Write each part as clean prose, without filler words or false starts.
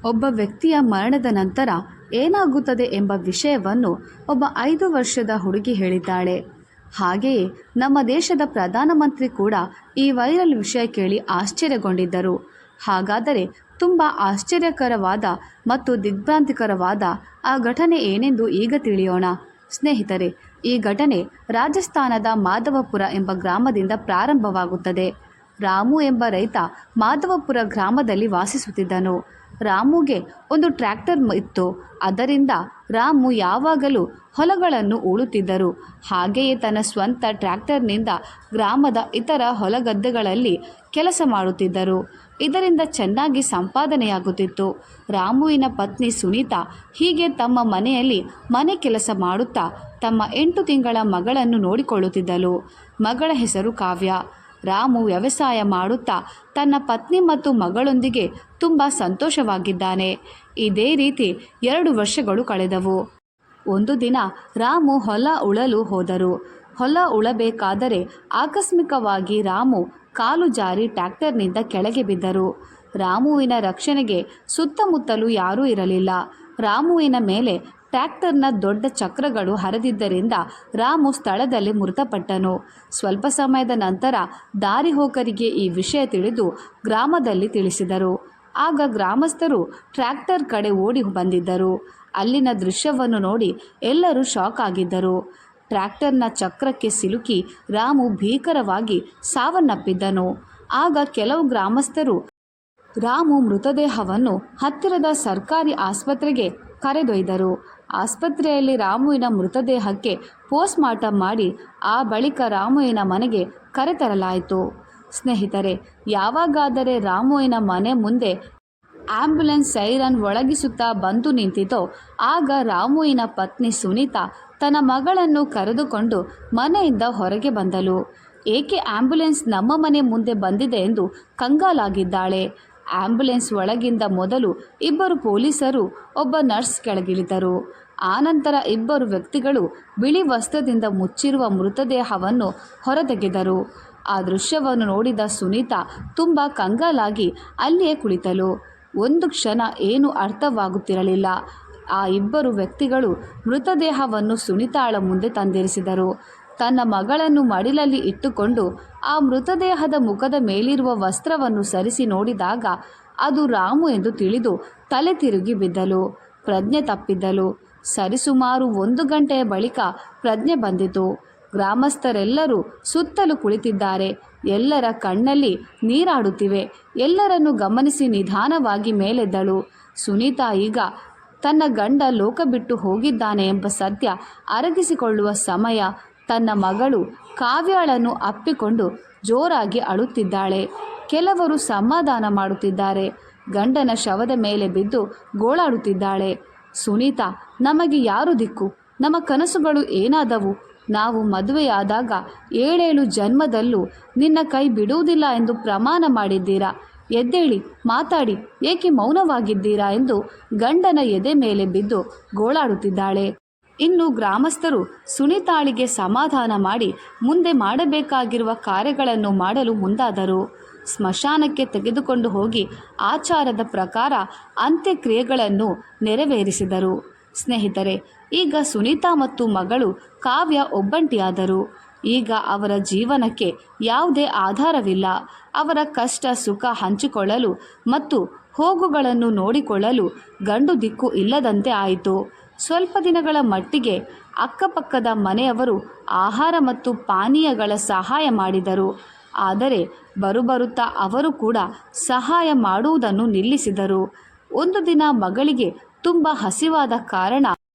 ಒಬ್ಬ ವ್ಯಕ್ತಿಯ ಮರಣದ ನಂತರ ಏನಾಗುತ್ತದೆ ಎಂಬ ವಿಷಯವನ್ನು ಒಬ್ಬ 5 ವರ್ಷದ ಹುಡುಗಿ ಹೇಳಿದ್ದಾಳೆ. ಹಾಗೆಯೇ ನಮ್ಮ ದೇಶದ ಪ್ರಧಾನಮಂತ್ರಿ ಕೂಡ ಈ ವೈರಲ್ ವಿಷಯ ಕೇಳಿ ಆಶ್ಚರ್ಯಗೊಂಡಿದ್ದರು. ಹಾಗಾದರೆ ತುಂಬ ಆಶ್ಚರ್ಯಕರವಾದ ಮತ್ತು ದಿಗ್ಭ್ರಾಂತಿಕರವಾದ ಆ ಘಟನೆ ಏನೆಂದು ಈಗ ತಿಳಿಯೋಣ. ಸ್ನೇಹಿತರೆ, ಈ ಘಟನೆ ರಾಜಸ್ಥಾನದ ಮಾಧವಪುರ ಎಂಬ ಗ್ರಾಮದಿಂದ ಪ್ರಾರಂಭವಾಗುತ್ತದೆ. ರಾಮು ಎಂಬ ರೈತ ಮಾಧವಪುರ ಗ್ರಾಮದಲ್ಲಿ ವಾಸಿಸುತ್ತಿದ್ದನು. ರಾಮುಗೆ ಒಂದು ಟ್ರ್ಯಾಕ್ಟರ್ ಇತ್ತು. ಅದರಿಂದ ರಾಮು ಯಾವಾಗಲೂ ಹೊಲಗಳನ್ನು ಉಳುತ್ತಿದ್ದರು. ಹಾಗೆಯೇ ತನ್ನ ಸ್ವಂತ ಟ್ರ್ಯಾಕ್ಟರ್ನಿಂದ ಗ್ರಾಮದ ಇತರ ಹೊಲಗದ್ದೆಗಳಲ್ಲಿ ಕೆಲಸ ಮಾಡುತ್ತಿದ್ದರು. ಇದರಿಂದ ಚೆನ್ನಾಗಿ ಸಂಪಾದನೆಯಾಗುತ್ತಿತ್ತು. ರಾಮುವಿನ ಪತ್ನಿ ಸುನೀತಾ ಹೀಗೆ ತಮ್ಮ ಮನೆಯಲ್ಲಿ ಮನೆ ಕೆಲಸ ಮಾಡುತ್ತಾ ತಮ್ಮ 8 ತಿಂಗಳ ಮಗಳನ್ನು ನೋಡಿಕೊಳ್ಳುತ್ತಿದ್ದಳು. ಮಗಳ ಹೆಸರು ಕಾವ್ಯ. ರಾಮು ವ್ಯವಸಾಯ ಮಾಡುತ್ತಾ ತನ್ನ ಪತ್ನಿ ಮತ್ತು ಮಗಳೊಂದಿಗೆ ತುಂಬ ಸಂತೋಷವಾಗಿದ್ದಾನೆ. ಇದೇ ರೀತಿ 2 ವರ್ಷಗಳು ಕಳೆದವು. ಒಂದು ದಿನ ರಾಮು ಹೊಲ ಉಳಲು ಹೋದರು. ಹೊಲ ಉಳಬೇಕಾದರೆ ಆಕಸ್ಮಿಕವಾಗಿ ರಾಮು ಕಾಲು ಜಾರಿ ಟ್ರ್ಯಾಕ್ಟರ್ನಿಂದ ಕೆಳಗೆ ಬಿದ್ದರು. ರಾಮುವಿನ ರಕ್ಷಣೆಗೆ ಸುತ್ತಮುತ್ತಲೂ ಯಾರೂ ಇರಲಿಲ್ಲ. ರಾಮುವಿನ ಮೇಲೆ ಟ್ರ್ಯಾಕ್ಟರ್ನ ದೊಡ್ಡ ಚಕ್ರಗಳು ಹರಿದಿದ್ದರಿಂದ ರಾಮು ಸ್ಥಳದಲ್ಲಿ ಮೃತಪಟ್ಟನು. ಸ್ವಲ್ಪ ಸಮಯದ ನಂತರ ದಾರಿಹೋಕರಿಗೆ ಈ ವಿಷಯ ತಿಳಿದು ಗ್ರಾಮದಲ್ಲಿ ತಿಳಿಸಿದರು. ಆಗ ಗ್ರಾಮಸ್ಥರು ಟ್ರ್ಯಾಕ್ಟರ್ ಕಡೆ ಓಡಿ ಬಂದಿದ್ದರು. ಅಲ್ಲಿನ ದೃಶ್ಯವನ್ನು ನೋಡಿ ಎಲ್ಲರೂ ಶಾಕ್ ಆಗಿದ್ದರು. ಟ್ರ್ಯಾಕ್ಟರ್ನ ಚಕ್ರಕ್ಕೆ ಸಿಲುಕಿ ರಾಮು ಭೀಕರವಾಗಿ ಸಾವನ್ನಪ್ಪಿದ್ದನು. ಆಗ ಕೆಲವು ಗ್ರಾಮಸ್ಥರು ರಾಮು ಮೃತದೇಹವನ್ನು ಹತ್ತಿರದ ಸರ್ಕಾರಿ ಆಸ್ಪತ್ರೆಗೆ ಕರೆದೊಯ್ದರು. ಆಸ್ಪತ್ರೆಯಲ್ಲಿ ರಾಮುವಿನ ಮೃತದೇಹಕ್ಕೆ ಪೋಸ್ಟ್ ಮಾರ್ಟಮ್ ಮಾಡಿ ಆ ಬಳಿಕ ರಾಮುವಿನ ಮನೆಗೆ ಕರೆತರಲಾಯಿತು. ಸ್ನೇಹಿತರೆ, ಯಾವಾಗಾದರೆ ರಾಮುವಿನ ಮನೆ ಮುಂದೆ ಆಂಬ್ಯುಲೆನ್ಸ್ ಸೈರನ್ ಒಳಗಿಸುತ್ತಾ ಬಂದು ನಿಂತಿತೋ ಆಗ ರಾಮುವಿನ ಪತ್ನಿ ಸುನೀತಾ ತನ್ನ ಮಗಳನ್ನು ಕರೆದುಕೊಂಡು ಮನೆಯಿಂದ ಹೊರಗೆ ಬಂದಳು. ಏಕೆ ಆಂಬ್ಯುಲೆನ್ಸ್ ನಮ್ಮ ಮನೆ ಮುಂದೆ ಬಂದಿದೆ ಎಂದು ಕಂಗಾಲಾಗಿದ್ದಾಳೆ. ಆಂಬ್ಯುಲೆನ್ಸ್ ಒಳಗಿಂದ ಮೊದಲು 2 ಪೊಲೀಸರು, ಒಬ್ಬ ನರ್ಸ್ ಕೆಳಗಿಳಿದರು. ಆನಂತರ 2 ವ್ಯಕ್ತಿಗಳು ಬಿಳಿ ವಸ್ತ್ರದಿಂದ ಮುಚ್ಚಿರುವ ಮೃತದೇಹವನ್ನು ಹೊರತೆಗೆದರು. ಆ ದೃಶ್ಯವನ್ನು ನೋಡಿದ ಸುನೀತಾ ತುಂಬ ಕಂಗಾಲಾಗಿ ಅಲ್ಲಿಯೇ ಕುಳಿತಳು. ಒಂದು ಕ್ಷಣ ಏನೂ ಅರ್ಥವಾಗುತ್ತಿರಲಿಲ್ಲ. ಆ 2 ವ್ಯಕ್ತಿಗಳು ಮೃತದೇಹವನ್ನು ಸುನೀತಾಳ ಮುಂದೆ ತಂದಿರಿಸಿದರು. ತನ್ನ ಮಗಳನ್ನು ಮಡಿಲಲ್ಲಿ ಇಟ್ಟುಕೊಂಡು ಆ ಮೃತದೇಹದ ಮುಖದ ಮೇಲಿರುವ ವಸ್ತ್ರವನ್ನು ಸರಿಸಿ ನೋಡಿದಾಗ ಅದು ರಾಮು ಎಂದು ತಿಳಿದು ತಲೆ ತಿರುಗಿ ಬಿದ್ದಳು. ಪ್ರಜ್ಞೆ ತಪ್ಪಿದ್ದಳು. ಸರಿಸುಮಾರು 1 ಗಂಟೆಯ ಬಳಿಕ ಪ್ರಜ್ಞೆ ಬಂದಿತು. ಗ್ರಾಮಸ್ಥರೆಲ್ಲರೂ ಸುತ್ತಲೂ ಕುಳಿತಿದ್ದಾರೆ. ಎಲ್ಲರ ಕಣ್ಣಲ್ಲಿ ನೀರಾಡುತ್ತಿವೆ. ಎಲ್ಲರನ್ನು ಗಮನಿಸಿ ನಿಧಾನವಾಗಿ ಮೇಲೆದ್ದಳು. ಸುನೀತಾ ಈಗ ತನ್ನ ಗಂಡ ಲೋಕ ಬಿಟ್ಟು ಹೋಗಿದ್ದಾನೆ ಎಂಬ ಸತ್ಯ ಅರಗಿಸಿಕೊಳ್ಳುವ ಸಮಯ. ತನ್ನ ಮಗಳು ಕಾವ್ಯಾಳನ್ನು ಅಪ್ಪಿಕೊಂಡು ಜೋರಾಗಿ ಅಳುತ್ತಿದ್ದಾಳೆ. ಕೆಲವರು ಸಮಾಧಾನ ಮಾಡುತ್ತಿದ್ದಾರೆ. ಗಂಡನ ಶವದ ಮೇಲೆ ಬಿದ್ದು ಗೋಳಾಡುತ್ತಿದ್ದಾಳೆ. ಸುನೀತಾ, ನಮಗೆ ಯಾರು ದಿಕ್ಕು? ನಮ್ಮ ಕನಸುಗಳು ಏನಾದವು? ನಾವು ಮದುವೆಯಾದಾಗ 7 ಜನ್ಮದಲ್ಲೂ ನಿನ್ನ ಕೈ ಬಿಡುವುದಿಲ್ಲ ಎಂದು ಪ್ರಮಾಣ ಮಾಡಿದ್ದೀರಾ. ಎದ್ದೇಳಿ, ಮಾತಾಡಿ, ಏಕೆ ಮೌನವಾಗಿದ್ದೀರಾ ಎಂದು ಗಂಡನ ಎದೆ ಮೇಲೆ ಬಿದ್ದು ಗೋಳಾಡುತ್ತಿದ್ದಾಳೆ. ಇನ್ನು ಗ್ರಾಮಸ್ಥರು ಸುನೀತಾಳಿಗೆ ಸಮಾಧಾನ ಮಾಡಿ ಮುಂದೆ ಮಾಡಬೇಕಾಗಿರುವ ಕಾರ್ಯಗಳನ್ನು ಮಾಡಲು ಮುಂದಾದರು. ಸ್ಮಶಾನಕ್ಕೆ ತೆಗೆದುಕೊಂಡು ಹೋಗಿ ಆಚಾರದ ಪ್ರಕಾರ ಅಂತ್ಯಕ್ರಿಯೆಗಳನ್ನು ನೆರವೇರಿಸಿದರು. ಸ್ನೇಹಿತರೆ, ಈಗ ಸುನೀತಾ ಮತ್ತು ಮಗಳು ಕಾವ್ಯ ಒಬ್ಬಂಟಿಯಾದರು. ಈಗ ಅವರ ಜೀವನಕ್ಕೆ ಯಾವುದೇ ಆಧಾರವಿಲ್ಲ. ಅವರ ಕಷ್ಟ ಸುಖ ಹಂಚಿಕೊಳ್ಳಲು ಮತ್ತು ಹೋಗುಗಳನ್ನು ನೋಡಿಕೊಳ್ಳಲು ಗಂಡು ದಿಕ್ಕು ಇಲ್ಲದಂತೆ ಆಯಿತು. ಸ್ವಲ್ಪ ದಿನಗಳ ಮಟ್ಟಿಗೆ ಅಕ್ಕಪಕ್ಕದ ಮನೆಯವರು ಆಹಾರ ಮತ್ತು ಪಾನೀಯಗಳ ಸಹಾಯ ಮಾಡಿದರು. ಆದರೆ ಬರುಬರುತ್ತಾ ಅವರು ಕೂಡ ಸಹಾಯ ಮಾಡುವುದನ್ನು ನಿಲ್ಲಿಸಿದರು. ಒಂದು ದಿನ ಮಗಳಿಗೆ ತುಂಬ ಹಸಿವಾದ ಕಾರಣ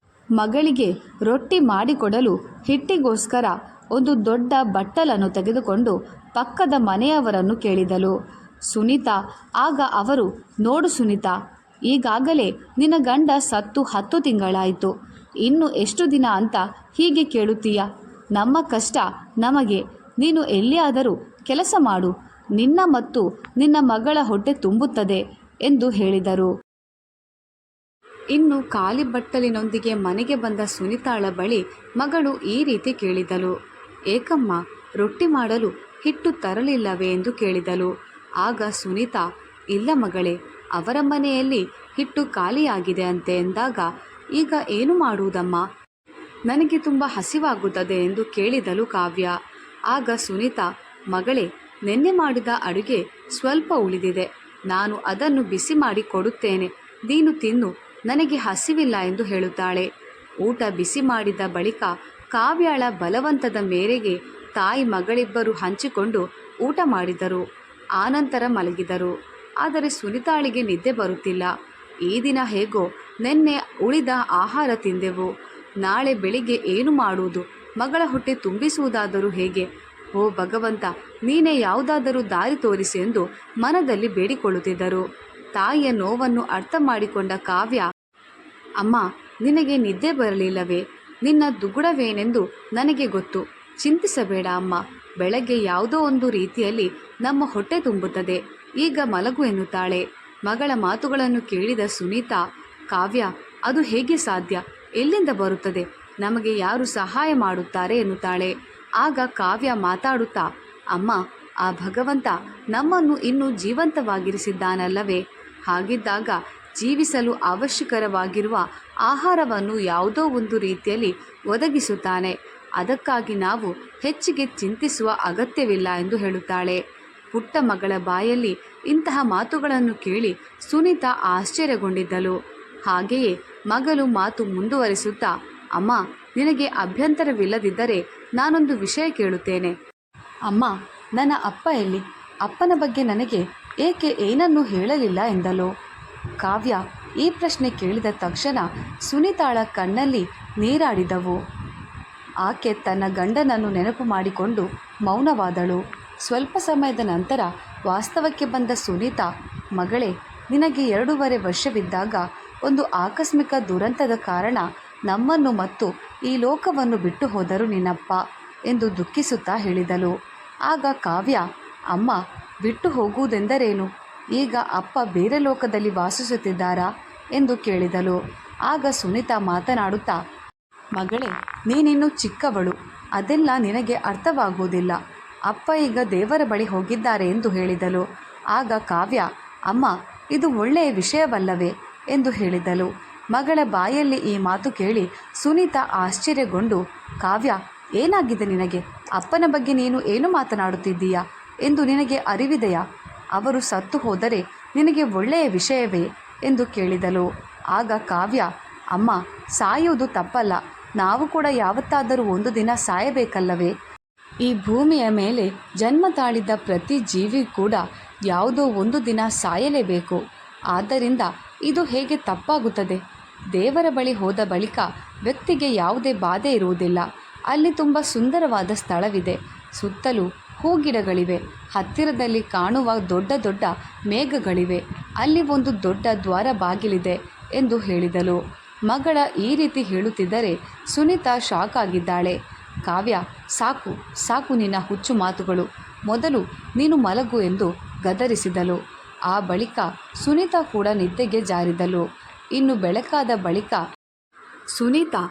ಮಗಳಿಗೆ ರೊಟ್ಟಿ ಮಾಡಿಕೊಡಲು ಹಿಟ್ಟಿಗೋಸ್ಕರ ಒಂದು ದೊಡ್ಡ ಬಟ್ಟಲನ್ನು ತೆಗೆದುಕೊಂಡು ಪಕ್ಕದ ಮನೆಯವರನ್ನು ಕೇಳಿದಳು. ಸುನೀತಾ ಆಗ ಅವರು, ನೋಡು ಸುನೀತಾ, ಈಗಾಗಲೇ ನಿನ್ನ ಗಂಡ ಸತ್ತು 10 ತಿಂಗಳಾಯಿತು. ಇನ್ನು ಎಷ್ಟು ದಿನ ಅಂತ ಹೀಗೆ ಕೇಳುತ್ತೀಯ? ನಮ್ಮ ಕಷ್ಟ ನಮಗೆ. ನೀನು ಎಲ್ಲಿಯಾದರೂ ಕೆಲಸ ಮಾಡು. ನಿನ್ನ ಮತ್ತು ನಿನ್ನ ಮಗಳ ಹೊಟ್ಟೆ ತುಂಬುತ್ತದೆ ಎಂದು ಹೇಳಿದರು. ಇನ್ನು ಖಾಲಿ ಬಟ್ಟಲಿನೊಂದಿಗೆ ಮನೆಗೆ ಬಂದ ಸುನೀತಾಳ ಬಳಿ ಮಗಳು ಈ ರೀತಿ ಕೇಳಿದಳು. ಏಕಮ್ಮ, ರೊಟ್ಟಿ ಮಾಡಲು ಹಿಟ್ಟು ತರಲಿಲ್ಲವೇ ಎಂದು ಕೇಳಿದಳು. ಆಗ ಸುನೀತಾ, ಇಲ್ಲ ಮಗಳೇ, ಅವರ ಮನೆಯಲ್ಲಿ ಹಿಟ್ಟು ಖಾಲಿಯಾಗಿದೆ ಅಂತೆ ಎಂದಾಗ, ಈಗ ಏನು ಮಾಡುವುದಮ್ಮ? ನನಗೆ ತುಂಬ ಹಸಿವಾಗುತ್ತದೆ ಎಂದು ಕೇಳಿದಳು ಕಾವ್ಯ. ಆಗ ಸುನೀತಾ, ಮಗಳೇ, ನೆನ್ನೆ ಮಾಡಿದ ಅಡುಗೆ ಸ್ವಲ್ಪ ಉಳಿದಿದೆ, ನಾನು ಅದನ್ನು ಬಿಸಿ ಮಾಡಿ ಕೊಡುತ್ತೇನೆ, ನೀನು ತಿನ್ನು, ನನಗೆ ಹಸಿವಿಲ್ಲ ಎಂದು ಹೇಳುತ್ತಾಳೆ. ಊಟ ಬಿಸಿ ಮಾಡಿದ ಬಳಿಕ ಕಾವ್ಯಾಳ ಬಲವಂತದ ಮೇರೆಗೆ ತಾಯಿ ಮಗಳಿಬ್ಬರು ಹಂಚಿಕೊಂಡು ಊಟ ಮಾಡಿದರು. ಆನಂತರ ಮಲಗಿದರು. ಆದರೆ ಸುನಿತಾಳಿಗೆ ನಿದ್ದೆ ಬರುತ್ತಿಲ್ಲ. ಈ ದಿನ ಹೇಗೋ ನಿನ್ನೆ ಉಳಿದ ಆಹಾರ ತಿಂದೆವು, ನಾಳೆ ಬೆಳಿಗ್ಗೆ ಏನು ಮಾಡುವುದು? ಮಗಳ ಹೊಟ್ಟೆ ತುಂಬಿಸುವುದಾದರೂ ಹೇಗೆ? ಓ ಭಗವಂತ, ನೀನೇ ಯಾವುದಾದರೂ ದಾರಿ ತೋರಿಸಿ ಎಂದು ಮನದಲ್ಲಿ ಬೇಡಿಕೊಳ್ಳುತ್ತಿದ್ದರು. ತಾಯಿಯ ನೋವನ್ನು ಅರ್ಥ ಮಾಡಿಕೊಂಡ ಕಾವ್ಯ, ಅಮ್ಮ, ನಿನಗೆ ನಿದ್ದೆ ಬರಲಿಲ್ಲವೇ? ನಿನ್ನ ದುಗುಡವೇನೆಂದು ನನಗೆ ಗೊತ್ತು, ಚಿಂತಿಸಬೇಡ ಅಮ್ಮ, ಬೆಳಗ್ಗೆ ಯಾವುದೋ ಒಂದು ರೀತಿಯಲ್ಲಿ ನಮ್ಮ ಹೊಟ್ಟೆ ತುಂಬುತ್ತದೆ, ಈಗ ಮಲಗು ಎನ್ನುತ್ತಾಳೆ. ಮಗಳ ಮಾತುಗಳನ್ನು ಕೇಳಿದ ಸುನೀತಾ, ಕಾವ್ಯ, ಅದು ಹೇಗೆ ಸಾಧ್ಯ? ಎಲ್ಲಿಂದ ಬರುತ್ತದೆ? ನಮಗೆ ಯಾರು ಸಹಾಯ ಮಾಡುತ್ತಾರೆ ಎನ್ನುತ್ತಾಳೆ. ಆಗ ಕಾವ್ಯ ಮಾತಾಡುತ್ತಾ, ಅಮ್ಮ, ಆ ಭಗವಂತ ನಮ್ಮನ್ನು ಇನ್ನೂ ಜೀವಂತವಾಗಿರಿಸಿದ್ದಾನಲ್ಲವೇ? ಹಾಗಿದ್ದಾಗ ಜೀವಿಸಲು ಅವಶ್ಯಕರವಾಗಿರುವ ಆಹಾರವನ್ನು ಯಾವುದೋ ಒಂದು ರೀತಿಯಲ್ಲಿ ಒದಗಿಸುತ್ತಾನೆ. ಅದಕ್ಕಾಗಿ ನಾವು ಹೆಚ್ಚಿಗೆ ಚಿಂತಿಸುವ ಅಗತ್ಯವಿಲ್ಲ ಎಂದು ಹೇಳುತ್ತಾಳೆ. ಪುಟ್ಟ ಮಗಳ ಬಾಯಲ್ಲಿ ಇಂತಹ ಮಾತುಗಳನ್ನು ಕೇಳಿ ಸುನೀತಾ ಆಶ್ಚರ್ಯಗೊಂಡಿದ್ದಳು. ಹಾಗೆಯೇ ಮಗಳು ಮಾತು ಮುಂದುವರಿಸುತ್ತಾ, ಅಮ್ಮ, ನಿನಗೆ ಅಭ್ಯಂತರವಿಲ್ಲದಿದ್ದರೆ ನಾನೊಂದು ವಿಷಯ ಕೇಳುತ್ತೇನೆ. ಅಮ್ಮ, ನನ್ನ ಅಪ್ಪ ಎಲ್ಲಿ? ಅಪ್ಪನ ಬಗ್ಗೆ ನನಗೆ ಏಕೆ ಏನನ್ನೂ ಹೇಳಲಿಲ್ಲ ಎಂದಳು. ಕಾವ್ಯ ಈ ಪ್ರಶ್ನೆ ಕೇಳಿದ ತಕ್ಷಣ ಸುನೀತಾಳ ಕಣ್ಣಲ್ಲಿ ನೀರಾಡಿದವು. ಆಕೆ ತನ್ನ ಗಂಡನನ್ನು ನೆನಪು ಮಾಡಿಕೊಂಡು ಮೌನವಾದಳು. ಸ್ವಲ್ಪ ಸಮಯದ ನಂತರ ವಾಸ್ತವಕ್ಕೆ ಬಂದ ಸುನೀತಾ, ಮಗಳೇ, ನಿನಗೆ 2.5 ವರ್ಷವಿದ್ದಾಗ ಒಂದು ಆಕಸ್ಮಿಕ ದುರಂತದ ಕಾರಣ ನಮ್ಮನ್ನು ಮತ್ತು ಈ ಲೋಕವನ್ನು ಬಿಟ್ಟು ಹೋದರು ನಿನ್ನಪ್ಪ ಎಂದು ದುಃಖಿಸುತ್ತಾ ಹೇಳಿದಳು. ಆಗ ಕಾವ್ಯ, ಅಮ್ಮ, ಬಿಟ್ಟು ಹೋಗುವುದೆಂದರೇನು? ಈಗ ಅಪ್ಪ ಬೇರೆ ಲೋಕದಲ್ಲಿ ವಾಸಿಸುತ್ತಿದ್ದಾರಾ ಎಂದು ಕೇಳಿದಳು. ಆಗ ಸುನೀತಾ ಮಾತನಾಡುತ್ತಾ, ಮಗಳೇ, ನೀನಿನ್ನೂ ಚಿಕ್ಕವಳು, ಅದೆಲ್ಲ ನಿನಗೆ ಅರ್ಥವಾಗುವುದಿಲ್ಲ. ಅಪ್ಪ ಈಗ ದೇವರ ಬಳಿ ಹೋಗಿದ್ದಾರೆ ಎಂದು ಹೇಳಿದಳು. ಆಗ ಕಾವ್ಯ, ಅಮ್ಮ, ಇದು ಒಳ್ಳೆಯ ವಿಷಯವಲ್ಲವೇ ಎಂದು ಹೇಳಿದಳು. ಮಗಳ ಬಾಯಲ್ಲಿ ಈ ಮಾತು ಕೇಳಿ ಸುನೀತಾ ಆಶ್ಚರ್ಯಗೊಂಡು, ಕಾವ್ಯ, ಏನಾಗಿದೆ ನಿನಗೆ? ಅಪ್ಪನ ಬಗ್ಗೆ ನೀನು ಏನು ಮಾತನಾಡುತ್ತಿದ್ದೀಯಾ ಎಂದು ನಿನಗೆ ಅರಿವಿದೆಯಾ? ಅವರು ಸತ್ತು ಹೋದರೆ ನಿನಗೆ ಒಳ್ಳೆಯ ವಿಷಯವೇ ಎಂದು ಕೇಳಿದಳು. ಆಗ ಕಾವ್ಯ, ಅಮ್ಮ, ಸಾಯುವುದು ತಪ್ಪಲ್ಲ, ನಾವು ಕೂಡ ಯಾವತ್ತಾದರೂ ಒಂದು ದಿನ ಸಾಯಬೇಕಲ್ಲವೇ? ಈ ಭೂಮಿಯ ಮೇಲೆ ಜನ್ಮ ತಾಳಿದ ಪ್ರತಿ ಜೀವಿ ಕೂಡ ಯಾವುದೋ ಒಂದು ದಿನ ಸಾಯಲೇಬೇಕು. ಆದ್ದರಿಂದ ಇದು ಹೇಗೆ ತಪ್ಪಾಗುತ್ತದೆ? ದೇವರ ಬಳಿ ಹೋದ ಬಳಿಕ ವ್ಯಕ್ತಿಗೆ ಯಾವುದೇ ಬಾಧೆ ಇರುವುದಿಲ್ಲ. ಅಲ್ಲಿ ತುಂಬ ಸುಂದರವಾದ ಸ್ಥಳವಿದೆ, ಸುತ್ತಲೂ ಹೂಗಿಡಗಳಿವೆ, ಹತ್ತಿರದಲ್ಲಿ ಕಾಣುವ ದೊಡ್ಡ ದೊಡ್ಡ ಮೇಘಗಳಿವೆ, ಅಲ್ಲಿ ಒಂದು ದೊಡ್ಡ ದ್ವಾರ ಬಾಗಿಲಿದೆ ಎಂದು ಹೇಳಿದಳು. ಮಗಳ ಈ ರೀತಿ ಹೇಳುತ್ತಿದ್ದರೆ ಸುನೀತಾ ಶಾಕ್ ಆಗಿದ್ದಾಳೆ. ಕಾವ್ಯ, ಸಾಕು ಸಾಕು ನಿನ್ನ ಹುಚ್ಚು ಮಾತುಗಳು, ಮೊದಲು ನೀನು ಮಲಗು ಎಂದು ಗದರಿಸಿದಳು. ಆ ಬಳಿಕ ಸುನೀತಾ ಕೂಡ ನಿದ್ದೆಗೆ ಜಾರಿದಳು. ಇನ್ನು ಬೆಳಕಾದ ಬಳಿಕ ಸುನೀತಾ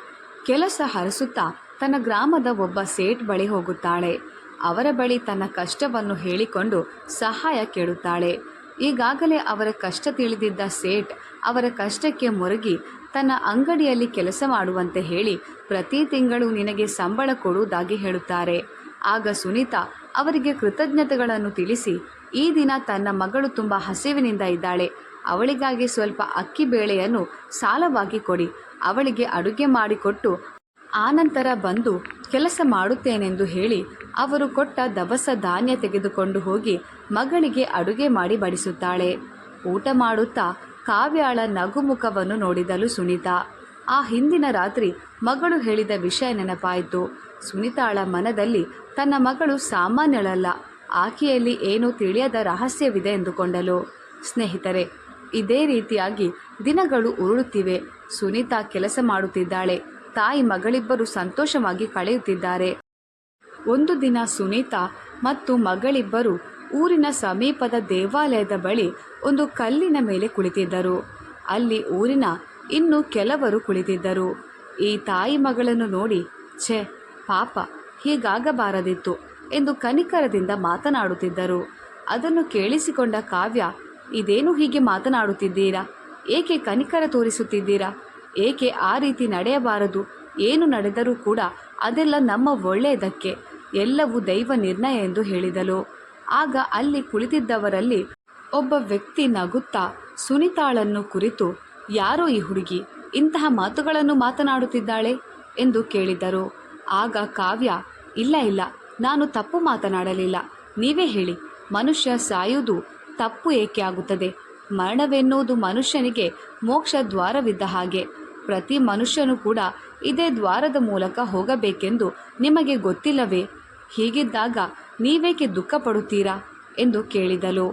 ಕೆಲಸ ಹರಸುತ್ತಾ ತನ್ನ ಗ್ರಾಮದ ಒಬ್ಬ ಸೇಠ್ ಬಳಿ ಹೋಗುತ್ತಾಳೆ. ಅವರ ಬಳಿ ತನ್ನ ಕಷ್ಟವನ್ನು ಹೇಳಿಕೊಂಡು ಸಹಾಯ ಕೇಳುತ್ತಾಳೆ. ಈಗಾಗಲೇ ಅವರ ಕಷ್ಟ ತಿಳಿದಿದ್ದ ಸೇಠ್ ಅವರ ಕಷ್ಟಕ್ಕೆ ಮುರುಗಿ ತನ್ನ ಅಂಗಡಿಯಲ್ಲಿ ಕೆಲಸ ಮಾಡುವಂತೆ ಹೇಳಿ ಪ್ರತಿ ತಿಂಗಳು ನಿನಗೆ ಸಂಬಳ ಕೊಡುವುದಾಗಿ ಹೇಳುತ್ತಾರೆ. ಆಗ ಸುನೀತಾ ಅವರಿಗೆ ಕೃತಜ್ಞತೆಗಳನ್ನು ತಿಳಿಸಿ, ಈ ದಿನ ತನ್ನ ಮಗಳು ತುಂಬ ಹಸಿವಿನಿಂದ ಇದ್ದಾಳೆ, ಅವಳಿಗಾಗಿ ಸ್ವಲ್ಪ ಅಕ್ಕಿ ಬೇಳೆಯನ್ನು ಸಾಲವಾಗಿ ಕೊಡಿ, ಅವಳಿಗೆ ಅಡುಗೆ ಮಾಡಿಕೊಟ್ಟು ಆನಂತರ ಬಂದು ಕೆಲಸ ಮಾಡುತ್ತೇನೆಂದು ಹೇಳಿ ಅವರು ಕೊಟ್ಟ ದವಸ ಧಾನ್ಯ ತೆಗೆದುಕೊಂಡು ಹೋಗಿ ಮಗಳಿಗೆ ಅಡುಗೆ ಮಾಡಿ ಬಡಿಸುತ್ತಾಳೆ. ಊಟ ಮಾಡುತ್ತಾ ಕಾವ್ಯಾಳ ನಗುಮುಖವನ್ನು ನೋಡಿದಳು ಸುನೀತಾ. ಆ ಹಿಂದಿನ ರಾತ್ರಿ ಮಗಳು ಹೇಳಿದ ವಿಷಯ ನೆನಪಾಯಿತು. ಸುನೀತಾಳ ಮನದಲ್ಲಿ ತನ್ನ ಮಗಳು ಸಾಮಾನ್ಯಳಲ್ಲ, ಆಕೆಯಲ್ಲಿ ಏನೋ ತಿಳಿಯದ ರಹಸ್ಯವಿದೆ ಎಂದುಕೊಂಡಳು. ಸ್ನೇಹಿತರೆ, ಇದೇ ರೀತಿಯಾಗಿ ದಿನಗಳು ಉರುಳುತ್ತಿವೆ. ಸುನೀತಾ ಕೆಲಸ ಮಾಡುತ್ತಿದ್ದಾಳೆ, ತಾಯಿ ಮಗಳಿಬ್ಬರು ಸಂತೋಷವಾಗಿ ಕಳೆಯುತ್ತಿದ್ದಾರೆ. ಒಂದು ದಿನ ಸುನೀತಾ ಮತ್ತು ಮಗಳಿಬ್ಬರು ಊರಿನ ಸಮೀಪದ ದೇವಾಲಯದ ಬಳಿ ಒಂದು ಕಲ್ಲಿನ ಮೇಲೆ ಕುಳಿತಿದ್ದರು. ಅಲ್ಲಿ ಊರಿನ ಇನ್ನು ಕೆಲವರು ಕುಳಿತಿದ್ದರು. ಈ ತಾಯಿ ಮಗಳನ್ನು ನೋಡಿ, ಛೆ ಪಾಪ, ಹೀಗಾಗಬಾರದಿತ್ತು ಎಂದು ಕನಿಕರದಿಂದ ಮಾತನಾಡುತ್ತಿದ್ದರು. ಅದನ್ನು ಕೇಳಿಸಿಕೊಂಡ ಕಾವ್ಯ, ಇದೇನು ಹೀಗೆ ಮಾತನಾಡುತ್ತಿದ್ದೀರಾ? ಏಕೆ ಕನಿಕರ ತೋರಿಸುತ್ತಿದ್ದೀರಾ? ಏಕೆ ಆ ರೀತಿ ನಡೆಯಬಾರದು? ಏನು ನಡೆದರೂ ಕೂಡ ಅದೆಲ್ಲ ನಮ್ಮ ಒಳ್ಳೆಯದಕ್ಕೆ, ಎಲ್ಲವೂ ದೈವ ನಿರ್ಣಯ ಎಂದು ಹೇಳಿದಳು. ಆಗ ಅಲ್ಲಿ ಕುಳಿತಿದ್ದವರಲ್ಲಿ ಒಬ್ಬ ವ್ಯಕ್ತಿ ನಗುತ್ತಾ ಸುನಿತಾಳನ್ನು ಕುರಿತು, ಯಾರೋ ಈ ಹುಡುಗಿ ಇಂತಹ ಮಾತುಗಳನ್ನು ಮಾತನಾಡುತ್ತಿದ್ದಾಳೆ ಎಂದು ಕೇಳಿದರು. ಆಗ ಕಾವ್ಯ, ಇಲ್ಲ, ನಾನು ತಪ್ಪು ಮಾತನಾಡಲಿಲ್ಲ. ನೀವೇ ಹೇಳಿ, ಮನುಷ್ಯ ಸಾಯುವುದು ತಪ್ಪು ಏಕೆ ಆಗುತ್ತದೆ? ಮರಣವೆನ್ನುವುದು ಮನುಷ್ಯನಿಗೆ ಮೋಕ್ಷ ದ್ವಾರವಿದ್ದ ಹಾಗೆ. ಪ್ರತಿ ಮನುಷ್ಯನೂ ಕೂಡ ಇದೇ ದ್ವಾರದ ಮೂಲಕ ಹೋಗಬೇಕೆಂದು ನಿಮಗೆ ಗೊತ್ತಿಲ್ಲವೇ? ಹೀಗಿದ್ದಾಗ ನೀವೇಕೆ ದುಃಖ ಪಡುತ್ತೀರಾ ಎಂದು ಕೇಳಿದಳು.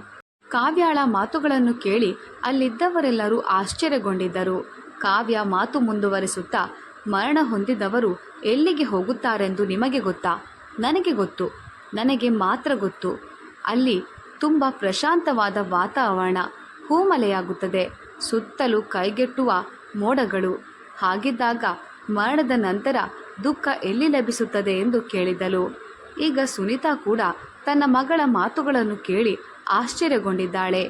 ಕಾವ್ಯಾಳ ಮಾತುಗಳನ್ನು ಕೇಳಿ ಅಲ್ಲಿದ್ದವರೆಲ್ಲರೂ ಆಶ್ಚರ್ಯಗೊಂಡಿದ್ದರು. ಕಾವ್ಯ ಮಾತು ಮುಂದುವರಿಸುತ್ತಾ, ಮರಣ ಹೊಂದಿದವರು ಎಲ್ಲಿಗೆ ಹೋಗುತ್ತಾರೆಂದು ನಿಮಗೆ ಗೊತ್ತಾ? ನನಗೆ ಗೊತ್ತು, ನನಗೆ ಮಾತ್ರ ಗೊತ್ತು. ಅಲ್ಲಿ ತುಂಬ ಪ್ರಶಾಂತವಾದ ವಾತಾವರಣ, ಹೂಮಳೆಯಾಗುತ್ತದೆ, ಸುತ್ತಲೂ ಕೈಗೆಟುವ ಮೋಡಗಳು. ಹಾಗಿದ್ದಾಗ ಮರಣದ ನಂತರ ದುಃಖ ಎಲ್ಲಿ ಲಭಿಸುತ್ತದೆ ಎಂದು ಕೇಳಿದಳು. ಈಗ ಸುನಿತಾ ಕೂಡ ತನ್ನ ಮಗಳ ಮಾತುಗಳನ್ನು ಕೇಳಿ ಆಶ್ಚರ್ಯಗೊಂಡಿದ್ದಾಳೆ.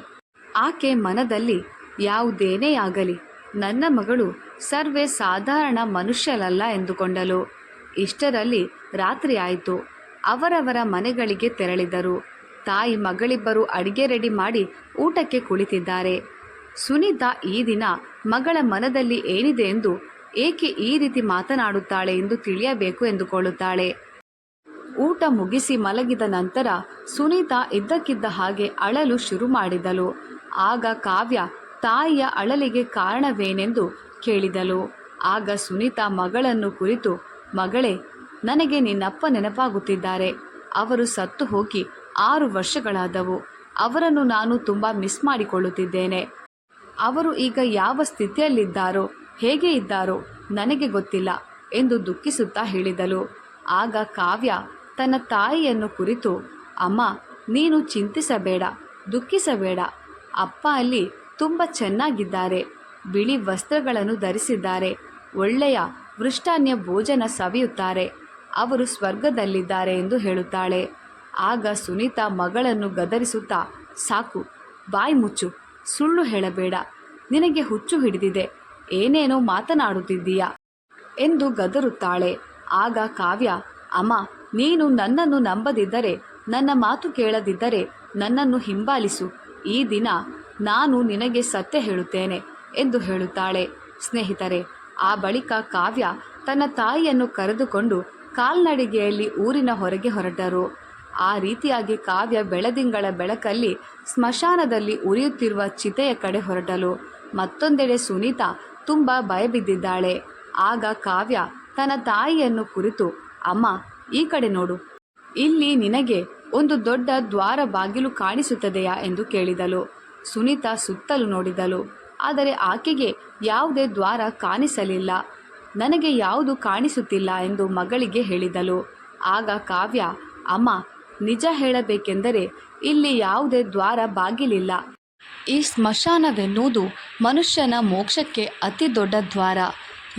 ಆಕೆ ಮನದಲ್ಲಿ, ಯಾವುದೇನೇ ಆಗಲಿ ನನ್ನ ಮಗಳು ಸರ್ವೇ ಸಾಧಾರಣ ಮನುಷ್ಯರಲ್ಲ ಎಂದುಕೊಂಡಳು. ಇಷ್ಟರಲ್ಲಿ ರಾತ್ರಿ ಆಯಿತು. ಅವರವರ ಮನೆಗಳಿಗೆ ತೆರಳಿದರು. ತಾಯಿ ಮಗಳಿಬ್ಬರು ಅಡಿಗೆ ರೆಡಿ ಮಾಡಿ ಊಟಕ್ಕೆ ಕುಳಿತಿದ್ದಾರೆ. ಸುನಿತಾ ಈ ದಿನ ಮಗಳ ಮನದಲ್ಲಿ ಏನಿದೆ ಎಂದು, ಏಕೆ ಈ ರೀತಿ ಮಾತನಾಡುತ್ತಾಳೆ ಎಂದು ತಿಳಿಯಬೇಕು ಎಂದುಕೊಳ್ಳುತ್ತಾಳೆ. ಊಟ ಮುಗಿಸಿ ಮಲಗಿದ ನಂತರ ಸುನೀತಾ ಇದ್ದಕ್ಕಿದ್ದ ಹಾಗೆ ಅಳಲು ಶುರು ಮಾಡಿದಳು. ಆಗ ಕಾವ್ಯ ತಾಯಿಯ ಅಳಲಿಗೆ ಕಾರಣವೇನೆಂದು ಕೇಳಿದಳು. ಆಗ ಸುನೀತಾ ಮಗಳನ್ನು ಕುರಿತು, ಮಗಳೇ, ನನಗೆ ನಿನ್ನಪ್ಪ ನೆನಪಾಗುತ್ತಿದ್ದಾರೆ. ಅವರು ಸತ್ತು ಹೋಗಿ 6 ವರ್ಷಗಳಾದವು. ಅವರನ್ನು ನಾನು ತುಂಬ ಮಿಸ್ ಮಾಡಿಕೊಳ್ಳುತ್ತಿದ್ದೇನೆ. ಅವರು ಈಗ ಯಾವ ಸ್ಥಿತಿಯಲ್ಲಿದ್ದಾರೋ, ಹೇಗೆ ಇದ್ದಾರೋ ನನಗೆ ಗೊತ್ತಿಲ್ಲ ಎಂದು ದುಃಖಿಸುತ್ತಾ ಹೇಳಿದಳು. ಆಗ ಕಾವ್ಯ ತನ್ನ ತಾಯಿಯನ್ನು ಕುರಿತು, ಅಮ್ಮ, ನೀನು ಚಿಂತಿಸಬೇಡ, ದುಃಖಿಸಬೇಡ. ಅಪ್ಪ ಅಲ್ಲಿ ತುಂಬ ಚೆನ್ನಾಗಿದ್ದಾರೆ. ಬಿಳಿ ವಸ್ತ್ರಗಳನ್ನು ಧರಿಸಿದ್ದಾರೆ. ಒಳ್ಳೆಯ ಮೃಷ್ಟಾನ್ಯ ಭೋಜನ ಸವಿಯುತ್ತಾರೆ. ಅವರು ಸ್ವರ್ಗದಲ್ಲಿದ್ದಾರೆ ಎಂದು ಹೇಳುತ್ತಾಳೆ. ಆಗ ಸುನೀತಾ ಮಗಳನ್ನು ಗದರಿಸುತ್ತಾ, ಸಾಕು, ಬಾಯಿ ಮುಚ್ಚು, ಸುಳ್ಳು ಹೇಳಬೇಡ, ನಿನಗೆ ಹುಚ್ಚು ಹಿಡಿದಿದೆ, ಏನೇನೋ ಮಾತನಾಡುತ್ತಿದ್ದೀಯಾ ಎಂದು ಗದರುತ್ತಾಳೆ. ಆಗ ಕಾವ್ಯ, ಅಮ್ಮ, ನೀನು ನನ್ನನ್ನು ನಂಬದಿದ್ದರೆ, ನನ್ನ ಮಾತು ಕೇಳದಿದ್ದರೆ ನನ್ನನ್ನು ಹಿಂಬಾಲಿಸು. ಈ ದಿನ ನಾನು ನಿನಗೆ ಸತ್ಯ ಹೇಳುತ್ತೇನೆ ಎಂದು ಹೇಳುತ್ತಾಳೆ. ಸ್ನೇಹಿತರೆ, ಆ ಬಳಿಕ ಕಾವ್ಯ ತನ್ನ ತಾಯಿಯನ್ನು ಕರೆದುಕೊಂಡು ಕಾಲ್ನಡಿಗೆಯಲ್ಲಿ ಊರಿನ ಹೊರಗೆ ಹೊರಟರು. ಆ ರೀತಿಯಾಗಿ ಕಾವ್ಯ ಬೆಳದಿಂಗಳ ಬೆಳಕಲ್ಲಿ ಸ್ಮಶಾನದಲ್ಲಿ ಉರಿಯುತ್ತಿರುವ ಚಿತೆಯ ಕಡೆ ಹೊರಟಲು. ಮತ್ತೊಂದೆಡೆ ಸುನೀತಾ ತುಂಬ ಭಯಬಿದ್ದಿದ್ದಾಳೆ. ಆಗ ಕಾವ್ಯ ತನ್ನ ತಾಯಿಯನ್ನು ಕುರಿತು, ಅಮ್ಮ, ಈ ಕಡೆ ನೋಡು, ಇಲ್ಲಿ ನಿನಗೆ ಒಂದು ದೊಡ್ಡ ದ್ವಾರ ಬಾಗಿಲು ಕಾಣಿಸುತ್ತದೆಯಾ ಎಂದು ಕೇಳಿದಳು. ಸುನೀತಾ ಸುತ್ತಲೂ ನೋಡಿದಳು, ಆದರೆ ಆಕೆಗೆ ಯಾವುದೇ ದ್ವಾರ ಕಾಣಿಸಲಿಲ್ಲ. ನನಗೆ ಯಾವುದು ಕಾಣಿಸುತ್ತಿಲ್ಲ ಎಂದು ಮಗಳಿಗೆ ಹೇಳಿದಳು. ಆಗ ಕಾವ್ಯ, ಅಮ್ಮ, ನಿಜ ಹೇಳಬೇಕೆಂದರೆ ಇಲ್ಲಿ ಯಾವುದೇ ದ್ವಾರ ಬಾಗಿಲಿಲ್ಲ. ಈ ಸ್ಮಶಾನವೆನ್ನುವುದು ಮನುಷ್ಯನ ಮೋಕ್ಷಕ್ಕೆ ಅತಿ ದೊಡ್ಡ ದ್ವಾರ.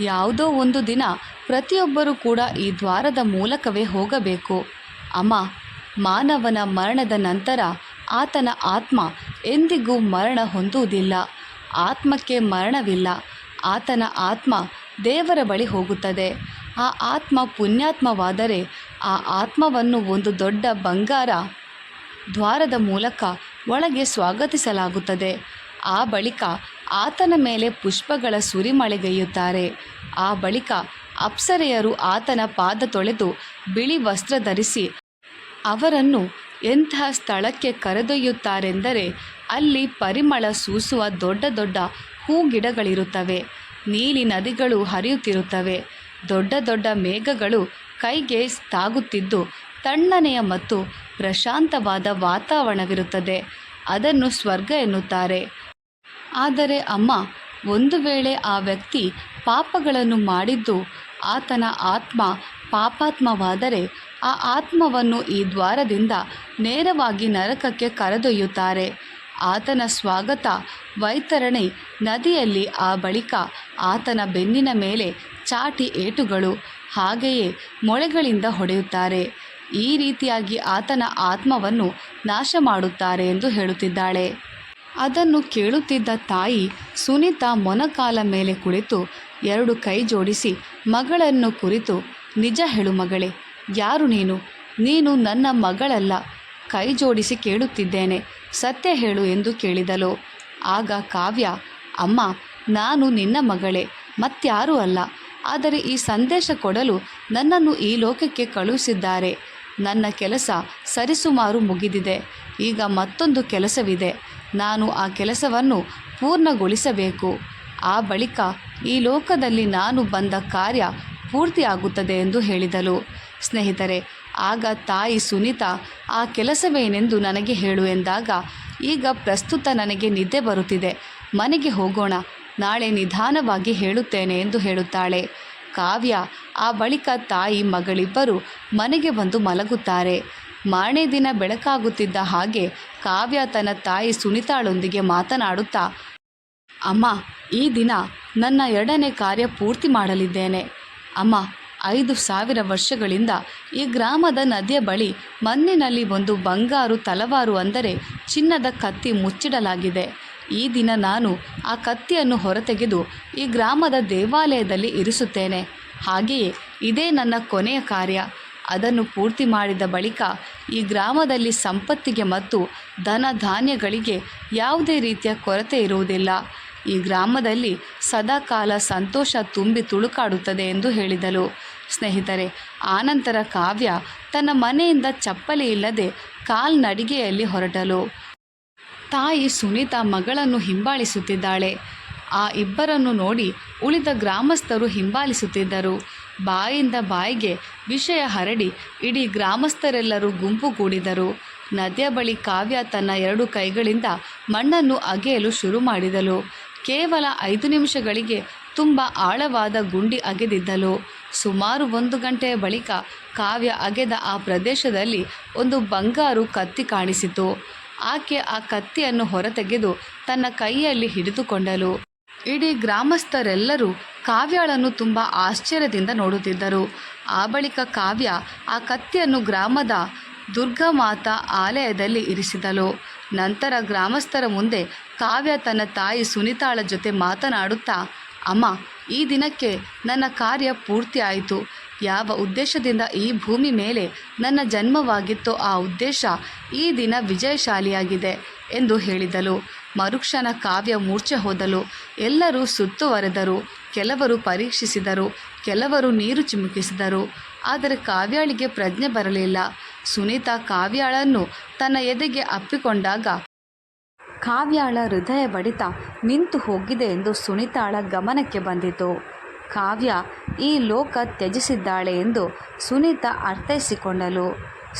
ಯಾವುದೋ ಒಂದು ದಿನ ಪ್ರತಿಯೊಬ್ಬರೂ ಕೂಡ ಈ ದ್ವಾರದ ಮೂಲಕವೇ ಹೋಗಬೇಕು. ಅಮ್ಮ, ಮಾನವನ ಮರಣದ ನಂತರ ಆತನ ಆತ್ಮ ಎಂದಿಗೂ ಮರಣ ಹೊಂದುವುದಿಲ್ಲ. ಆತ್ಮಕ್ಕೆ ಮರಣವಿಲ್ಲ. ಆತನ ಆತ್ಮ ದೇವರ ಬಳಿ ಹೋಗುತ್ತದೆ. ಆ ಆತ್ಮ ಪುಣ್ಯಾತ್ಮವಾದರೆ ಆ ಆತ್ಮವನ್ನು ಒಂದು ದೊಡ್ಡ ಬಂಗಾರ ದ್ವಾರದ ಮೂಲಕ ಒಳಗೆ ಸ್ವಾಗತಿಸಲಾಗುತ್ತದೆ. ಆ ಬಳಿಕ ಆತನ ಮೇಲೆ ಪುಷ್ಪಗಳ ಸುರಿಮಳೆಗೈಯುತ್ತಾರೆ. ಆ ಬಳಿಕ ಅಪ್ಸರೆಯರು ಆತನ ಪಾದ ತೊಳೆದು ಬಿಳಿ ವಸ್ತ್ರ ಧರಿಸಿ ಅವರನ್ನು ಎಂತಹ ಸ್ಥಳಕ್ಕೆ ಕರೆದೊಯ್ಯುತ್ತಾರೆಂದರೆ, ಅಲ್ಲಿ ಪರಿಮಳ ಸೂಸುವ ದೊಡ್ಡ ದೊಡ್ಡ ಹೂಗಿಡಗಳಿರುತ್ತವೆ. ನೀಲಿ ನದಿಗಳು ಹರಿಯುತ್ತಿರುತ್ತವೆ. ದೊಡ್ಡ ದೊಡ್ಡ ಮೇಘಗಳು ಕೈಗೆ ತಾಗುತ್ತಿದ್ದು ತಣ್ಣನೆಯ ಮತ್ತು ಪ್ರಶಾಂತವಾದ ವಾತಾವರಣವಿರುತ್ತದೆ. ಅದನ್ನು ಸ್ವರ್ಗ ಎನ್ನುತ್ತಾರೆ. ಆದರೆ ಅಮ್ಮ, ಒಂದು ವೇಳೆ ಆ ವ್ಯಕ್ತಿ ಪಾಪಗಳನ್ನು ಮಾಡಿದ್ದು ಆತನ ಆತ್ಮ ಪಾಪಾತ್ಮವಾದರೆ ಆ ಆತ್ಮವನ್ನು ಈ ದ್ವಾರದಿಂದ ನೇರವಾಗಿ ನರಕಕ್ಕೆ ಕರೆದೊಯ್ಯುತ್ತಾರೆ. ಆತನ ಸ್ವಾಗತ ವೈತರಣಿ ನದಿಯಲ್ಲಿ, ಆ ಬಳಿಕ ಆತನ ಬೆನ್ನಿನ ಮೇಲೆ ಚಾಟಿ ಏಟುಗಳು, ಹಾಗೆಯೇ ಮೊಳೆಗಳಿಂದ ಹೊಡೆಯುತ್ತಾರೆ. ಈ ರೀತಿಯಾಗಿ ಆತನ ಆತ್ಮವನ್ನು ನಾಶ ಮಾಡುತ್ತಾರೆ ಎಂದು ಹೇಳುತ್ತಿದ್ದಾಳೆ. ಅದನ್ನು ಕೇಳುತ್ತಿದ್ದ ತಾಯಿ ಸುನೀತಾ ಮೊಣಕಾಲ ಮೇಲೆ ಕುಳಿತು 2 ಕೈ ಜೋಡಿಸಿ ಮಗಳನ್ನು ಕುರಿತು, ನಿಜ ಹೇಳು ಮಗಳೇ, ಯಾರು ನೀನು? ನೀನು ನನ್ನ ಮಗಳಲ್ಲ. ಕೈ ಜೋಡಿಸಿ ಕೇಳುತ್ತಿದ್ದೇನೆ, ಸತ್ಯ ಹೇಳು ಎಂದು ಕೇಳಿದಳು. ಆಗ ಕಾವ್ಯ, ಅಮ್ಮ, ನಾನು ನಿನ್ನ ಮಗಳೇ, ಮತ್ಯಾರೂ ಅಲ್ಲ. ಆದರೆ ಈ ಸಂದೇಶ ಕೊಡಲು ನನ್ನನ್ನು ಈ ಲೋಕಕ್ಕೆ ಕಳುಹಿಸಿದ್ದಾರೆ. ನನ್ನ ಕೆಲಸ ಸರಿಸುಮಾರು ಮುಗಿದಿದೆ. ಈಗ ಮತ್ತೊಂದು ಕೆಲಸವಿದೆ. ನಾನು ಆ ಕೆಲಸವನ್ನು ಪೂರ್ಣಗೊಳಿಸಬೇಕು. ಆ ಬಳಿಕ ಈ ಲೋಕದಲ್ಲಿ ನಾನು ಬಂದ ಕಾರ್ಯ ಪೂರ್ತಿಯಾಗುತ್ತದೆ ಎಂದು ಹೇಳಿದಳು. ಸ್ನೇಹಿತರೆ, ಆಗ ತಾಯಿ ಸುನೀತಾ, ಆ ಕೆಲಸವೇನೆಂದು ನನಗೆ ಹೇಳು ಎಂದಾಗ, ಈಗ ಪ್ರಸ್ತುತ ನನಗೆ ನಿದ್ದೆ ಬರುತ್ತಿದೆ, ಮನೆಗೆ ಹೋಗೋಣ, ನಾಳೆ ನಿಧಾನವಾಗಿ ಹೇಳುತ್ತೇನೆ ಎಂದು ಹೇಳುತ್ತಾಳೆ. ಕಾವ್ಯ ಆ ಬಳಿಕ ತಾಯಿ ಮಗಳಿಬ್ಬರು ಮನೆಗೆ ಬಂದು ಮಲಗುತ್ತಾರೆ. ಮಾರನೇ ದಿನ ಬೆಳಕಾಗುತ್ತಿದ್ದ ಹಾಗೆ ಕಾವ್ಯ ತನ್ನ ತಾಯಿ ಸುನೀತಾಳೊಂದಿಗೆ ಮಾತನಾಡುತ್ತಾ, ಅಮ್ಮ, ಈ ದಿನ ನನ್ನ 2ನೇ ಕಾರ್ಯ ಪೂರ್ತಿ ಮಾಡಲಿದ್ದೇನೆ. ಅಮ್ಮ, 5,000 ವರ್ಷಗಳಿಂದ ಈ ಗ್ರಾಮದ ನದಿಯ ಬಳಿ ಮಣ್ಣಿನಲ್ಲಿ ಒಂದು ಬಂಗಾರು ತಲವಾರು, ಅಂದರೆ ಚಿನ್ನದ ಕತ್ತಿ ಮುಚ್ಚಿಡಲಾಗಿದೆ. ಈ ದಿನ ನಾನು ಆ ಕತ್ತಿಯನ್ನು ಹೊರತೆಗೆದು ಈ ಗ್ರಾಮದ ದೇವಾಲಯದಲ್ಲಿ ಇರಿಸುತ್ತೇನೆ. ಹಾಗೆಯೇ ಇದೇ ನನ್ನ ಕೊನೆಯ ಕಾರ್ಯ. ಅದನ್ನು ಪೂರ್ತಿ ಮಾಡಿದ ಬಳಿಕ ಈ ಗ್ರಾಮದಲ್ಲಿ ಸಂಪತ್ತಿಗೆ ಮತ್ತು ಧನ ಧಾನ್ಯಗಳಿಗೆ ಯಾವುದೇ ರೀತಿಯ ಕೊರತೆ ಇರುವುದಿಲ್ಲ. ಈ ಗ್ರಾಮದಲ್ಲಿ ಸದಾಕಾಲ ಸಂತೋಷ ತುಂಬಿ ತುಳುಕಾಡುತ್ತದೆ ಎಂದು ಹೇಳಿದಳು. ಸ್ನೇಹಿತರೆ, ಆನಂತರ ಕಾವ್ಯ ತನ್ನ ಮನೆಯಿಂದ ಚಪ್ಪಲಿ ಇಲ್ಲದೆ ಕಾಲ್ನಡಿಗೆಯಲ್ಲಿ ಹೊರಟಳು. ತಾಯಿ ಸುನೀತಾ ಮಗಳನ್ನು ಹಿಂಬಾಲಿಸುತ್ತಿದ್ದಾಳೆ. ಆ ಇಬ್ಬರನ್ನು ನೋಡಿ ಉಳಿದ ಗ್ರಾಮಸ್ಥರು ಹಿಂಬಾಲಿಸುತ್ತಿದ್ದರು. ಬಾಯಿಂದ ಬಾಯಿಗೆ ವಿಷಯ ಹರಡಿ ಇಡೀ ಗ್ರಾಮಸ್ಥರೆಲ್ಲರೂ ಗುಂಪುಗೂಡಿದರು. ನದಿಯ ಬಳಿ ಕಾವ್ಯ ತನ್ನ 2 ಕೈಗಳಿಂದ ಮಣ್ಣನ್ನು ಅಗೆಯಲು ಶುರು ಮಾಡಿದಳು. ಕೇವಲ 5 ನಿಮಿಷಗಳಿಗೆ ತುಂಬ ಆಳವಾದ ಗುಂಡಿ ಅಗೆದಿದ್ದಳು. ಸುಮಾರು 1 ಗಂಟೆಯ ಬಳಿಕ ಕಾವ್ಯ ಅಗೆದ ಆ ಪ್ರದೇಶದಲ್ಲಿ ಒಂದು ಬಂಗಾರು ಕತ್ತಿ ಕಾಣಿಸಿತು. ಆಕೆ ಆ ಕತ್ತಿಯನ್ನು ಹೊರತೆಗೆದು ತನ್ನ ಕೈಯಲ್ಲಿ ಹಿಡಿದುಕೊಂಡಳು. ಇಡೀ ಗ್ರಾಮಸ್ಥರೆಲ್ಲರೂ ಕಾವ್ಯಳನ್ನು ತುಂಬ ಆಶ್ಚರ್ಯದಿಂದ ನೋಡುತ್ತಿದ್ದರು. ಆ ಬಳಿಕ ಕಾವ್ಯ ಆ ಕತ್ತಿಯನ್ನು ಗ್ರಾಮದ ದುರ್ಗಾಮಾತಾ ಆಲಯದಲ್ಲಿ ಇರಿಸಿದಳು. ನಂತರ ಗ್ರಾಮಸ್ಥರ ಮುಂದೆ ಕಾವ್ಯ ತನ್ನ ತಾಯಿ ಸುನೀತಾಳ ಜೊತೆ ಮಾತನಾಡುತ್ತಾ, ಅಮ್ಮ, ಈ ದಿನಕ್ಕೆ ನನ್ನ ಕಾರ್ಯ ಪೂರ್ತಿಯಾಯಿತು. ಯಾವ ಉದ್ದೇಶದಿಂದ ಈ ಭೂಮಿ ಮೇಲೆ ನನ್ನ ಜನ್ಮವಾಗಿತ್ತೋ ಆ ಉದ್ದೇಶ ಈ ದಿನ ವಿಜಯಶಾಲಿಯಾಗಿದೆ ಎಂದು ಹೇಳಿದಳು. ಮರುಕ್ಷಣ ಕಾವ್ಯ ಮೂರ್ಛೆ ಹೋದಳು. ಎಲ್ಲರೂ ಸುತ್ತುವರೆದರು. ಕೆಲವರು ಪರೀಕ್ಷಿಸಿದರು, ಕೆಲವರು ನೀರು ಚಿಮುಕಿಸಿದರು. ಆದರೆ ಕಾವ್ಯಾಳಿಗೆ ಪ್ರಜ್ಞೆ ಬರಲಿಲ್ಲ. ಸುನೀತಾ ಕಾವ್ಯಾಳನ್ನು ತನ್ನ ಎದೆಗೆ ಅಪ್ಪಿಕೊಂಡಾಗ ಕಾವ್ಯಾಳ ಹೃದಯ ಬಡಿತ ನಿಂತು ಹೋಗಿದೆ ಎಂದು ಸುನೀತಾಳ ಗಮನಕ್ಕೆ ಬಂದಿತು. ಕಾವ್ಯ ಈ ಲೋಕ ತ್ಯಜಿಸಿದ್ದಾಳೆ ಎಂದು ಸುನೀತಾ ಅರ್ಥೈಸಿಕೊಂಡಳು.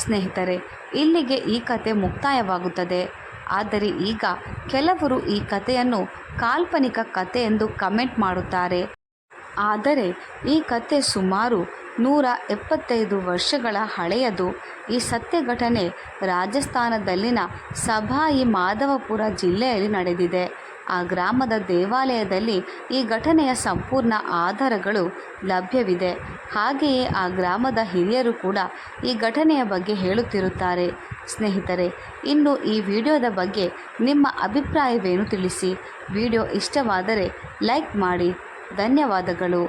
ಸ್ನೇಹಿತರೆ, ಇಲ್ಲಿಗೆ ಈ ಕತೆ ಮುಕ್ತಾಯವಾಗುತ್ತದೆ. ಆದರೆ ಈಗ ಕೆಲವರು ಈ ಕಥೆಯನ್ನು ಕಾಲ್ಪನಿಕ ಕತೆ ಎಂದು ಕಮೆಂಟ್ ಮಾಡುತ್ತಾರೆ. ಆದರೆ ಈ ಕತೆ ಸುಮಾರು 175 ವರ್ಷಗಳ ಹಳೆಯದು. ಈ ಸತ್ಯ ಘಟನೆ ರಾಜಸ್ಥಾನದಲ್ಲಿನ ಸಭಾಯಿ ಮಾಧವಪುರ ಜಿಲ್ಲೆಯಲ್ಲಿ ನಡೆದಿದೆ. ಆ ಗ್ರಾಮದ ದೇವಾಲಯದಲ್ಲಿ ಈ ಘಟನೆಯ ಸಂಪೂರ್ಣ ಆಧಾರಗಳು ಲಭ್ಯವಿದೆ. ಹಾಗೆಯೇ ಆ ಗ್ರಾಮದ ಹಿರಿಯರು ಕೂಡ ಈ ಘಟನೆಯ ಬಗ್ಗೆ ಹೇಳುತ್ತಿರುತ್ತಾರೆ. ಸ್ನೇಹಿತರೆ, ಇನ್ನು ಈ ವಿಡಿಯೋದ ಬಗ್ಗೆ ನಿಮ್ಮ ಅಭಿಪ್ರಾಯವೇನು ತಿಳಿಸಿ. ವಿಡಿಯೋ ಇಷ್ಟವಾದರೆ ಲೈಕ್ ಮಾಡಿ. ಧನ್ಯವಾದಗಳು.